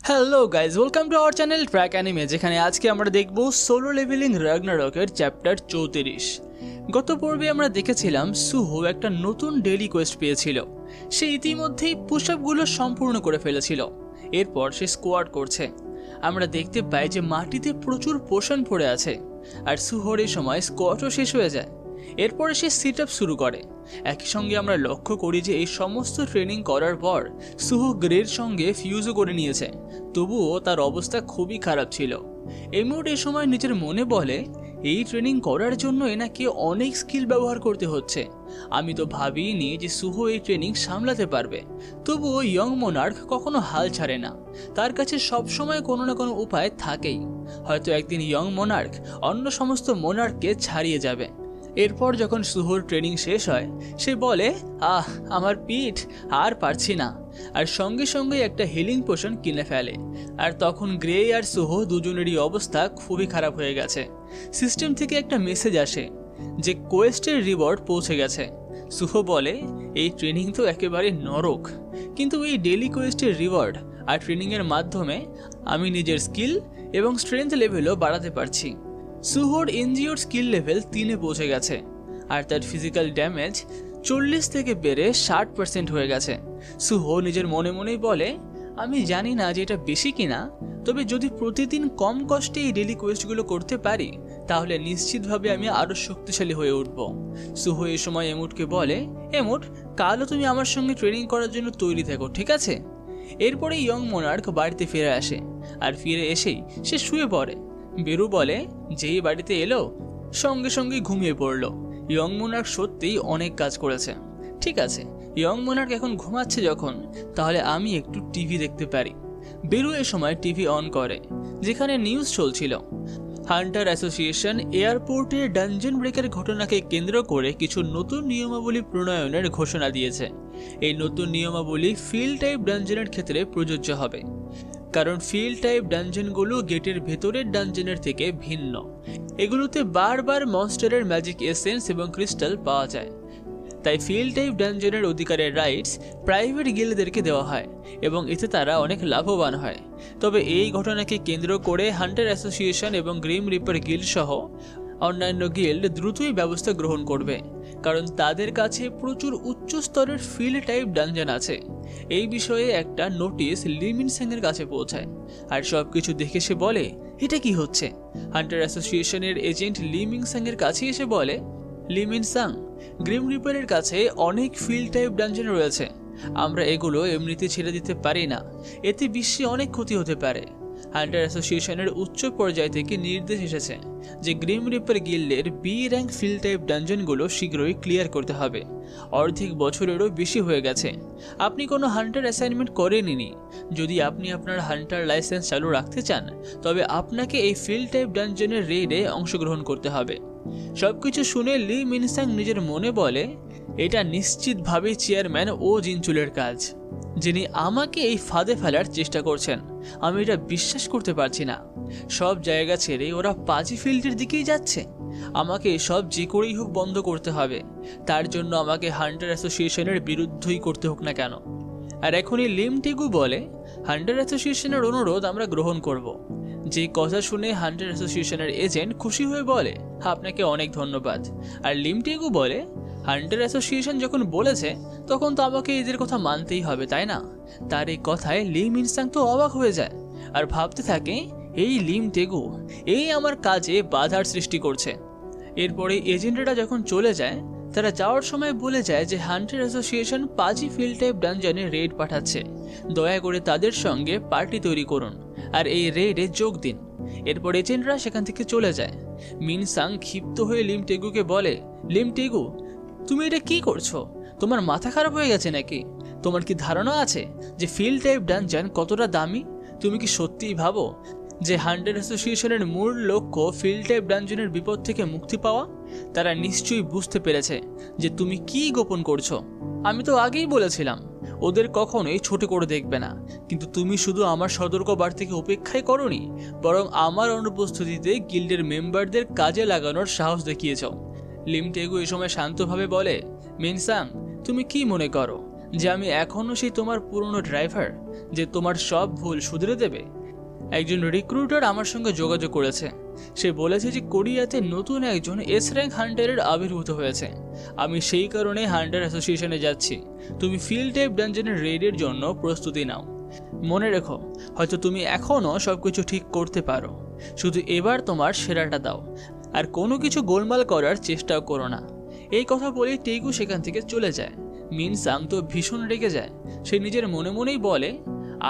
Hello guys, welcome to our channel track anime, যেখানে আজকে আমরা দেখব সোলো লেভেলিং রাগনারকের চ্যাপ্টার 34। গত পর্বে আমরা দেখেছিলাম সুহো একটা নতুন ডেইলি কোয়েস্ট পেয়েছিল। সে ইতিমধ্যেই পুশ আপগুলো সম্পূর্ণ করে ফেলেছিল। এরপর সে স্কোয়াড করছে। আমরা দেখতে পাই যে মাটিতে প্রচুর পোষণ পড়ে আছে, আর সুহোর এই সময় স্কোয়াডও শেষ হয়ে যায়। এরপরে সে সিট আপ শুরু করে। একই সঙ্গে আমরা লক্ষ্য করি যে এই সমস্ত ট্রেনিং করার পর সুহো গ্রের সঙ্গে ফিউজও করে নিয়েছে, তবুও তার অবস্থা খুবই খারাপ ছিল। এমোট এই সময় নিজের মনে বলে, এই ট্রেনিং করার জন্য এনাকে অনেক স্কিল ব্যবহার করতে হচ্ছে। আমি তো ভাবিনি যে সুহো এই ট্রেনিং সামলাতে পারবে। তবুও ইয়ং মোনার্ক কখনো হাল ছাড়ে না। তার কাছে সবসময় কোনো না কোনো উপায় থাকেই। হয়তো একদিন ইয়ং মোনার্ক অন্য সমস্ত মোনার্ককে ছাড়িয়ে যাবে। এরপর যখন সুহোর ট্রেনিং শেষ হয়, সে বলে, আমার পিঠ আর পারছি না, আর সঙ্গে সঙ্গে একটা হিলিং পোশন কিনে ফেলে। আর তখন গ্রে আর সুহো দুজনেরই অবস্থা খুবই খারাপ হয়ে গেছে। সিস্টেম থেকে একটা মেসেজ আসে যে কোয়েস্টের রিওয়ার্ড পৌঁছে গেছে। সুহো বলে, এই ট্রেনিং তো একেবারে নরক, কিন্তু এই ডেইলি কোয়েস্টের রিওয়ার্ড আর ট্রেনিংয়ের মাধ্যমে আমি নিজের স্কিল এবং স্ট্রেংথ লেভেলও বাড়াতে পারছি। সুহোর এনজিওর স্কিল লেভেল 3-এ পৌঁছে গেছে, আর তার ফিজিক্যাল ড্যামেজ 40 থেকে বেড়ে 60% হয়ে গেছে। সুহো নিজের মনে মনেই বলে, আমি জানি না যে এটা বেশি কিনা, তবে যদি প্রতিদিন কম কষ্টে এই ডেইলি কোয়েস্টগুলো করতে পারি, তাহলে নিশ্চিতভাবে আমি আরও শক্তিশালী হয়ে উঠব। সুহো এই সময় এমুটকে বলে, এমুট, কালও তুমি আমার সঙ্গে ট্রেনিং করার জন্য তৈরি থেকো, ঠিক আছে? এরপরে ইয়ং মোনার্ক বাড়িতে ফিরে আসে, আর ফিরে এসেই সে শুয়ে পড়ে। বেরু বলে, যেই বাড়িতে এলো সঙ্গে সঙ্গে ঘুমিয়ে পড়ল। ইয়ং মোনার্ক সত্যিই অনেক কাজ করেছে। ঠিক আছে, ইয়ং মোনার্ক এখন ঘুমাচ্ছে যখন, তাহলে আমি একটু টিভি দেখতে পারি। বেরু এ সময় টিভি অন করে, যেখানে নিউজ চলছিল। হান্টার অ্যাসোসিয়েশন এয়ারপোর্টের ডানজন ব্রেকের ঘটনাকে কেন্দ্র করে কিছু নতুন নিয়মাবলী প্রণয়নের ঘোষণা দিয়েছে। এই নতুন নিয়মাবলী ফিল্ড টাইপ ডানজনের ক্ষেত্রে প্রযোজ্য হবে, কারণ ফিল্ড টাইপ ডানজনগুলো গেটের ভেতরের ডানজনের থেকে ভিন্ন। এগুলোতে বারবার মনস্টারের ম্যাজিক এসেন্স এবং ক্রিস্টাল পাওয়া যায়। তাই ফিল্ড টাইপ ডানজনের অধিকারের রাইটস প্রাইভেট গিল্ডদেরকে দেওয়া হয়, এবং এতে তারা অনেক লাভবান হয়। তবে এই ঘটনাকে কেন্দ্র করে হান্টার অ্যাসোসিয়েশন এবং গ্রিম রিপার গিল্ড সহ অন্যান্য গিল্ড দ্রুতই ব্যবস্থা গ্রহণ করবে, কারণ তাদের কাছে প্রচুর উচ্চ স্তরের ফিল্ড টাইপ ডানজন আছে। এই বিষয়ে একটা নোটিশ লি মিনসাংয়ের কাছে পৌঁছায়, আর সবকিছু দেখে সে বলে, এটা কি হচ্ছে? হান্টার অ্যাসোসিয়েশনের এজেন্ট লি মিনসাংয়ের কাছে এসে বলে, লি মিনসাং, গ্রিম রিপারের কাছে অনেক ফিল্ড টাইপ ডানজন রয়েছে। আমরা এগুলো এমনিতে ছেড়ে দিতে পারি না, এতে বিশ্বে অনেক ক্ষতি হতে পারে। হান্টার অ্যাসোসিয়েশনের উচ্চ পর্যায় থেকে নির্দেশ এসেছে যে গ্রিম রিপার গিল্ডের বি র্যাঙ্ক ফিল্ড টাইপ ডানজনগুলো শীঘ্রই ক্লিয়ার করতে হবে। অর্ধেক বছরেরও বেশি হয়ে গেছে আপনি কোনো হান্টার অ্যাসাইনমেন্ট করেননি। যদি আপনি আপনার হান্টার লাইসেন্স চালু রাখতে চান, তবে আপনাকে এই ফিল্ড টাইপ ডানজনের রেইডে অংশগ্রহণ করতে হবে। সবকিছু শুনে লি মিনসাং নিজের মনে বলে, এটা নিশ্চিতভাবেই চেয়ারম্যান ও জিনচুলের কাজ, যিনি আমাকে এই ফাঁদে ফেলার চেষ্টা করছেন। আমি এটা বিশ্বাস করতে পারছি না। সব জায়গা ছেড়ে ওরা পাজি ফিল্ডের দিকেই যাচ্ছে। আমাকে এসব যে করেই হোক বন্ধ করতে হবে। তার জন্য আমাকে হান্টার অ্যাসোসিয়েশনের বিরুদ্ধই করতে হোক না কেন। আর এখনই লিম টেগু বলে, হান্টার অ্যাসোসিয়েশনের অনুরোধ আমরা গ্রহণ করব। যে কথা শুনে হান্টার অ্যাসোসিয়েশনের এজেন্ট খুশি হয়ে বলে, আপনাকে অনেক ধন্যবাদ। আর লিম টেগু বলে, হান্টার অ্যাসোসিয়েশন যখন বলেছে, তখন তো আমাকে এদের কথা মানতেই হবে, তাই না? তার এই কথায় লি মিনসাং তো অবাক হয়ে যায়, আর ভাবতে থাকে, এই লিম টেগু, এই আমার কাজে বাধার সৃষ্টি করছে। এরপরে এজেন্টরা যখন চলে যায়, তারা যাওয়ার সময় বলে যায় যে হান্টার অ্যাসোসিয়েশন পাজি ফিল্ড টাইপ ডানজনে রেড পাঠাচ্ছে। দয়া করে তাদের সঙ্গে পার্টি তৈরি করুন আর এই রেডে যোগ দিন। এরপর এজেন্টরা সেখান থেকে চলে যায়। মিনসাং ক্ষিপ্ত হয়ে লিম টেগুকে বলে, লিম টেগু, তুমি এটা কি করছো? তোমার মাথা খারাপ হয়ে গেছে নাকি? তোমার কি ধারণা আছে যে ফিল্ড টাইপ ডানজন কতটা দামি? তুমি কি সত্যিই ভাবো যে হান্টার অ্যাসোসিয়েশনের মূল লক্ষ্য ফিল্ড টাইপ ডানজনের বিপদ থেকে মুক্তি পাওয়া? তারা নিশ্চয়ই বুঝতে পেরেছে যে তুমি কি গোপন করছো। আমি তো আগেই বলেছিলাম ওদের কখনোই ছোট করে দেখবে না, কিন্তু তুমি শুধু আমার সতর্ক বার্তাকে উপেক্ষাই করনি, বরং আমার অনুপস্থিতিতে গিল্ডের মেম্বারদের কাজে লাগানোর সাহস দেখিয়েছ। লিম টেগু এ সময় শান্তভাবে বলে, মিনসাং, তুমি কি মনে করো যে আমি এখনও সেই তোমার পুরনো ড্রাইভার যে তোমার সব ভুল শুধরে দেবে? একজন রিক্রুটার আমার সঙ্গে যোগাযোগ করেছে। সে বলেছে যে কোরিয়াতে নতুন একজন এস র্যাঙ্ক হান্টারের আবির্ভূত হয়েছে। আমি সেই কারণে হান্টার অ্যাসোসিয়েশনে যাচ্ছি। তুমি ফিল্ড টাইপ ডানজনের রেডের জন্য প্রস্তুতি নাও। মনে রেখো, হয়তো তুমি এখনও সবকিছু ঠিক করতে পারো, শুধু এবার তোমার সেরাটা দাও আর কোনো কিছু গোলমাল করার চেষ্টাও করো না। এই কথা বলে টেগু সেখান থেকে চলে যায়। মিনসাং তো ভীষণ রেগে যায়। সে নিজের মনে মনেই বলে,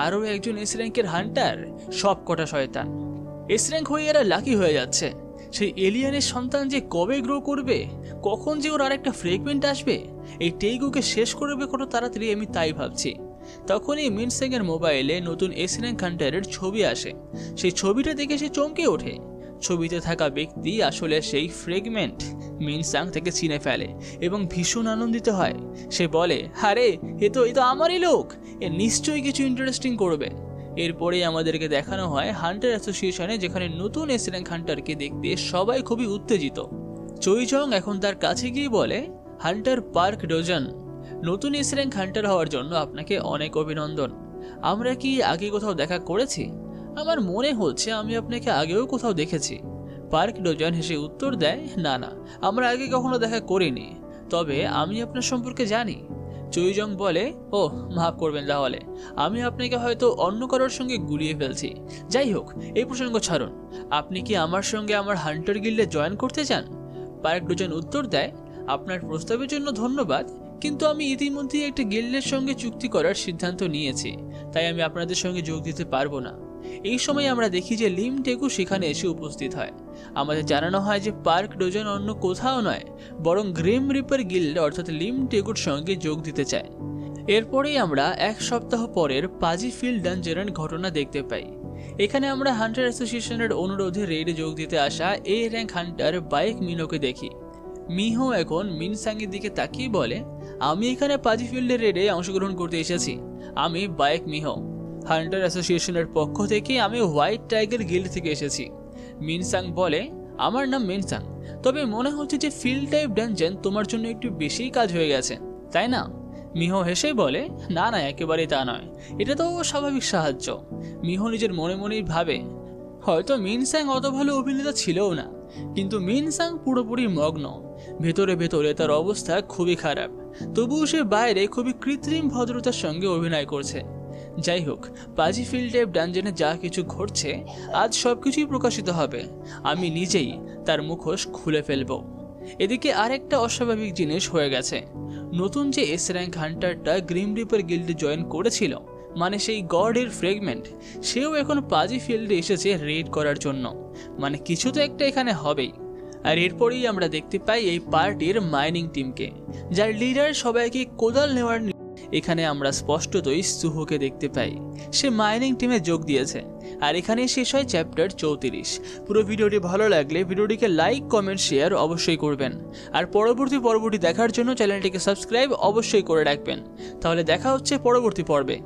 আরও একজন এস র্যাঙ্কের হান্টার, সব কটা শয়তান। এস র্যাঙ্ক হয়ে এরা লাকি হয়ে যাচ্ছে। সেই এলিয়ানের সন্তান যে কবে গ্রো করবে, কখন যে ওর আরেকটা ফ্রেগমেন্ট আসবে, এই টেগুকে শেষ করবে কত তাড়াতাড়ি আমি তাই ভাবছি। তখনই মিনসাং এর মোবাইলে নতুন এস র্যাঙ্ক হান্টারের ছবি আসে। সেই ছবিটা দেখে সে চমকে ওঠে। ছবিতে থাকা ব্যক্তি আসলে সেই ফ্রেগমেন্ট। মিনসাং থেকে চিনে ফেলে এবং ভীষণ আনন্দিত হয়। সে বলে, আরে এ তো আমারই লোক, এ নিশ্চয়ই কিছু ইন্টারেস্টিং করবে। এরপরেই আমাদেরকে দেখানো হয় হান্টার অ্যাসোসিয়েশনে, যেখানে নতুন এস র্যাঙ্ক হান্টারকে দেখতে সবাই খুবই উত্তেজিত। চুইজং এখন তার কাছে গিয়ে বলে, হান্টার পার্ক ডোজন, নতুন এস র্যাঙ্ক হান্টার হওয়ার জন্য আপনাকে অনেক অভিনন্দন। আমরা কি আগে কোথাও দেখা করেছি? আমার মনে হচ্ছে আমি আপনাকে আগেও কোথাও দেখেছি। পার্ক ডোজন হেসে উত্তর দেয়, না না, আমরা আগে কখনো দেখা করিনি, তবে আমি আপনার সম্পর্কে জানি। চুইজং বলে, ও মাফ করবেন, তাহলে আমি আপনাকে হয়তো অন্য কারোর সঙ্গে গুলিয়ে ফেলছি। যাই হোক, এই প্রসঙ্গ ছাড়ুন, আপনি কি আমার সঙ্গে আমার হান্টার গিল্ডে জয়েন করতে চান? পার্ক ডোজন উত্তর দেয়, আপনার প্রস্তাবের জন্য ধন্যবাদ, কিন্তু আমি ইতিমধ্যেই একটা গিল্ডের সঙ্গে চুক্তি করার সিদ্ধান্ত নিয়েছি, তাই আমি আপনাদের সঙ্গে যোগ দিতে পারবো না। এই সময় আমরা দেখি যে লিম টেগু সেখানে এসে উপস্থিত হয়। আমাদের জানানো হয় যে পার্ক ডোজন অন্য কোথাও নয়, বরং গ্রিম রিপার গিল্ড অর্থাৎ লিম টেগুর সঙ্গে যোগ দিতে চায়। এরপরেই আমরা এক সপ্তাহ পরের পাজি ফিল্ড ডানজনের ঘটনা দেখতে পাই। এখানে আমরা হান্টার অ্যাসোসিয়েশনের অনুরোধে রেডে যোগ দিতে আসা এ র্যাঙ্ক হান্টার বাইক মিনোকে দেখি। মিহো এখন মিনসাংয়ের দিকে তাকিয়ে বলে, আমি এখানে পাজি ফিল্ডের রেডে অংশগ্রহণ করতে এসেছি। আমি বাইক মিহো, হান্টার অ্যাসোসিয়েশনের পক্ষ থেকে আমি হোয়াইট টাইগার গিল্ড থেকে এসেছি। মিনসাং বলে, আমার নাম মিনসাং, তবে মনে হচ্ছে যে ফিল্ড টাইপ ডানজন তোমার জন্য একটু বেশিই কাজ হয়ে গেছে, তাই না? মিহো হেসে বলে, না না, একেবারেই তা নয়, এটা তো স্বাভাবিক সাহায্য। মিহো নিজের মনে মনেই ভাবে, হয়তো মিনসাং অত ভালো অভিনেতা ছিলও না, কিন্তু মিনসাং পুরোপুরি মগ্ন। ভেতরে ভেতরে তার অবস্থা খুবই খারাপ, তবুও সে বাইরে খুবই কৃত্রিম ভদ্রতার সঙ্গে অভিনয় করছে। যাই হোক, পাজি ফিল্ড টাইপ ডানজনে যা কিছু ঘটছে, আজ সবকিছুই প্রকাশিত হবে। আমি নিজেই তার মুখোশ খুলে ফেলব। এদিকে আরেকটা অস্বাভাবিক জিনিস হয়ে গেছে। নতুন যে এস র্যাঙ্ক হান্টারটা গ্রিম রিপার গিল্ডে জয়েন করেছিল, মানে সেই গডের ফ্রেগমেন্ট, সেও এখন পাজি ফিল্ডে এসেছে রেড করার জন্য। মানে কিছু তো একটা এখানে হবেই। আর এরপরেই আমরা দেখতে পাই এই পার্টির মাইনিং টিমকে, যার লিডার সবাইকে কোদাল নেওয়ার। এখানে আমরা স্পষ্টতই সুহোকে দেখতে পাই, সে মাইনিং টিমে যোগ দিয়েছে। আর এখানে শেষ হয় চ্যাপ্টার 34। পুরো ভিডিওটি ভালো লাগলে ভিডিওটিকে লাইক, কমেন্ট, শেয়ার অবশ্যই করবেন। আর পরবর্তী দেখার জন্য চ্যানেলটিকে সাবস্ক্রাইব অবশ্যই করে রাখবেন। তাহলে দেখা হচ্ছে পরবর্তী পর্বে।